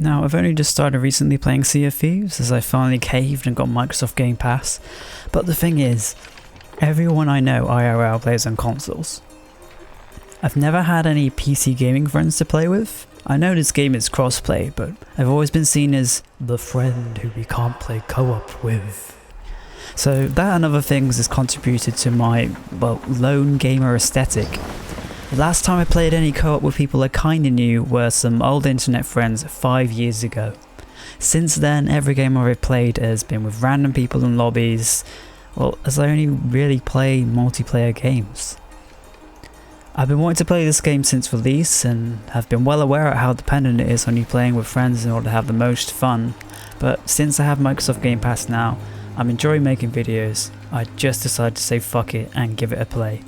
Now, I've only just started recently playing Sea of Thieves as I finally caved and got Microsoft Game Pass, but the thing is, everyone I know IRL plays on consoles. I've never had any PC gaming friends to play with. I know this game is crossplay, but I've always been seen as the friend who we can't play co-op with. So that and other things has contributed to my, well, lone gamer aesthetic. The last time I played any co-op with people I kinda knew were some old internet friends 5 years ago. Since then, every game I've played has been with random people in lobbies, well, as I only really play multiplayer games. I've been wanting to play this game since release and have been well aware of how dependent it is on you playing with friends in order to have the most fun, but since I have Microsoft Game Pass now, I'm enjoying making videos. I just decided to say fuck it and give it a play.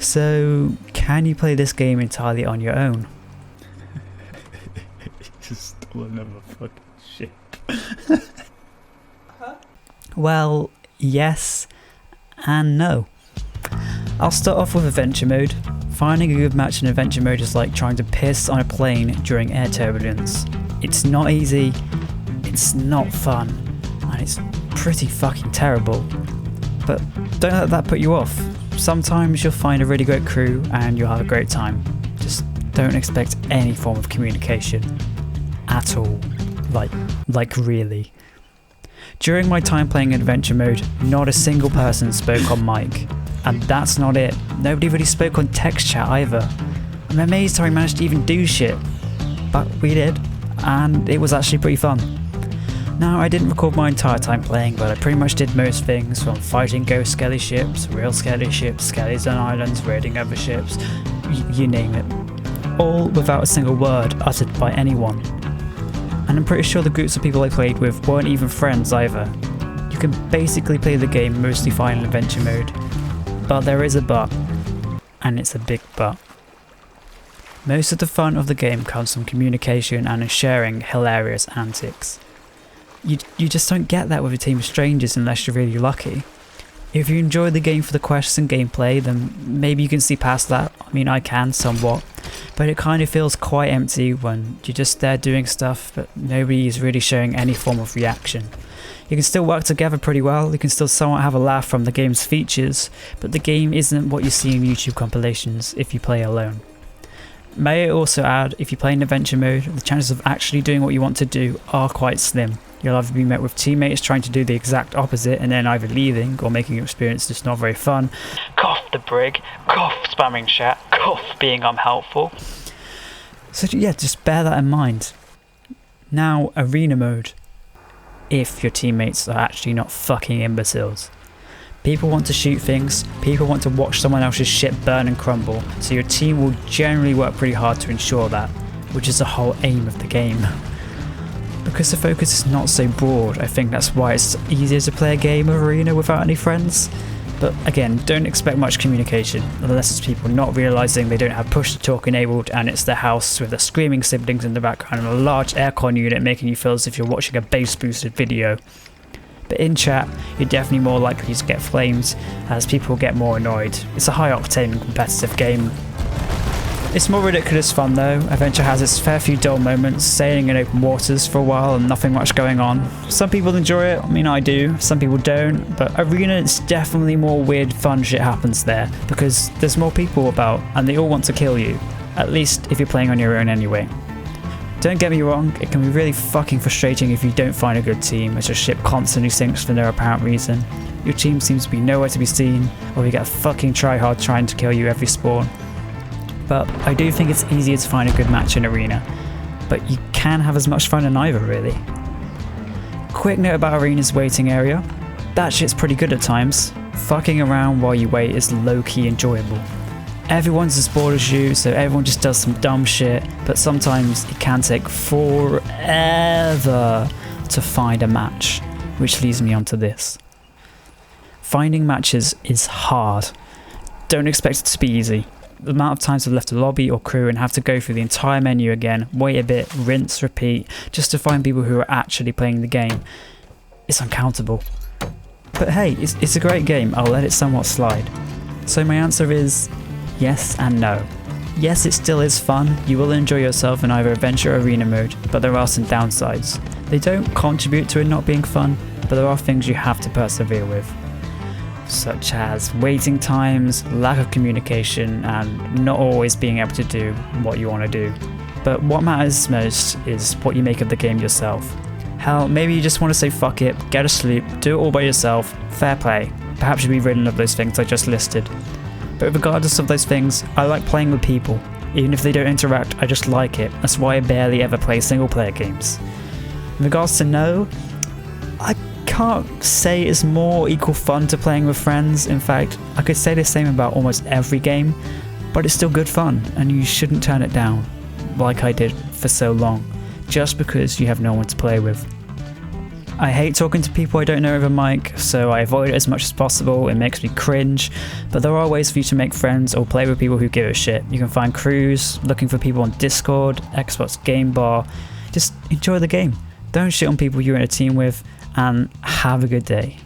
So, can you play this game entirely on your own? Just stole another fucking shit. Huh? Well, yes and no. I'll start off with adventure mode. Finding a good match in adventure mode is like trying to piss on a plane during air turbulence. It's not easy, it's not fun, and it's pretty fucking terrible. But don't let that put you off. Sometimes you'll find a really great crew and you'll have a great time. Just don't expect any form of communication at all. Like really. During my time playing adventure mode, not a single person spoke on mic. And that's not it. Nobody really spoke on text chat either. I'm amazed how we managed to even do shit. But we did, and it was actually pretty fun. Now, I didn't record my entire time playing, but I pretty much did most things, from fighting ghost skelly ships, real skelly ships, skellies on islands, raiding other ships, you name it. All without a single word uttered by anyone. And I'm pretty sure the groups of people I played with weren't even friends either. You can basically play the game mostly fine in adventure mode, but there is a but, and it's a big but. Most of the fun of the game comes from communication and in sharing hilarious antics. You just don't get that with a team of strangers unless you're really lucky. If you enjoy the game for the quests and gameplay, then maybe you can see past that. I mean, I can somewhat, but it kind of feels quite empty when you're just there doing stuff, but nobody is really showing any form of reaction. You can still work together pretty well, you can still somewhat have a laugh from the game's features, but the game isn't what you see in YouTube compilations if you play alone. May I also add, if you play in adventure mode, the chances of actually doing what you want to do are quite slim. You'll either be met with teammates trying to do the exact opposite and then either leaving or making your experience just not very fun. Cough the brig, cough spamming chat, cough being unhelpful. So yeah, just bear that in mind. Now, arena mode. If your teammates are actually not fucking imbeciles. People want to shoot things, people want to watch someone else's shit burn and crumble, so your team will generally work pretty hard to ensure that, which is the whole aim of the game. Because the focus is not so broad, I think that's why it's easier to play a game of arena without any friends. But again, don't expect much communication, unless it's people not realising they don't have push to talk enabled and it's their house with the screaming siblings in the background and a large aircon unit making you feel as if you're watching a bass boosted video. But in chat, you're definitely more likely to get flamed as people get more annoyed. It's a high octane and competitive game. It's more ridiculous fun though. Adventure has its fair few dull moments, sailing in open waters for a while and nothing much going on. Some people enjoy it, I mean I do, some people don't, but arena it's definitely more weird fun shit happens there because there's more people about and they all want to kill you, at least if you're playing on your own anyway. Don't get me wrong, it can be really fucking frustrating if you don't find a good team as your ship constantly sinks for no apparent reason. Your team seems to be nowhere to be seen, or you get a fucking tryhard trying to kill you every spawn. But I do think it's easier to find a good match in arena, but you can have as much fun in either really. Quick note about arena's waiting area, that shit's pretty good at times. Fucking around while you wait is low-key enjoyable. Everyone's as bored as you, so everyone just does some dumb shit, but sometimes it can take forever to find a match, which leads me on to this. Finding matches is hard. Don't expect it to be easy. The amount of times I've left a lobby or crew and have to go through the entire menu again, wait a bit, rinse, repeat, just to find people who are actually playing the game, it's uncountable. But hey, it's a great game, I'll let it somewhat slide. So my answer is yes and no. Yes, it still is fun. You will enjoy yourself in either adventure or arena mode, but there are some downsides. They don't contribute to it not being fun, but there are things you have to persevere with, such as waiting times, lack of communication, and not always being able to do what you want to do. But what matters most is what you make of the game yourself. Hell, maybe you just want to say fuck it, get a sleep, do it all by yourself, fair play. Perhaps you'll be ridden of those things I just listed. But regardless of those things, I like playing with people. Even if they don't interact, I just like it. That's why I barely ever play single player games. In regards to no, I can't say it's more equal fun to playing with friends. In fact, I could say the same about almost every game, but it's still good fun and you shouldn't turn it down, like I did for so long, just because you have no one to play with. I hate talking to people I don't know over mic, so I avoid it as much as possible. It makes me cringe, but there are ways for you to make friends or play with people who give a shit. You can find crews, looking for people on Discord, Xbox Game Bar. Just enjoy the game. Don't shit on people you're in a team with, and have a good day.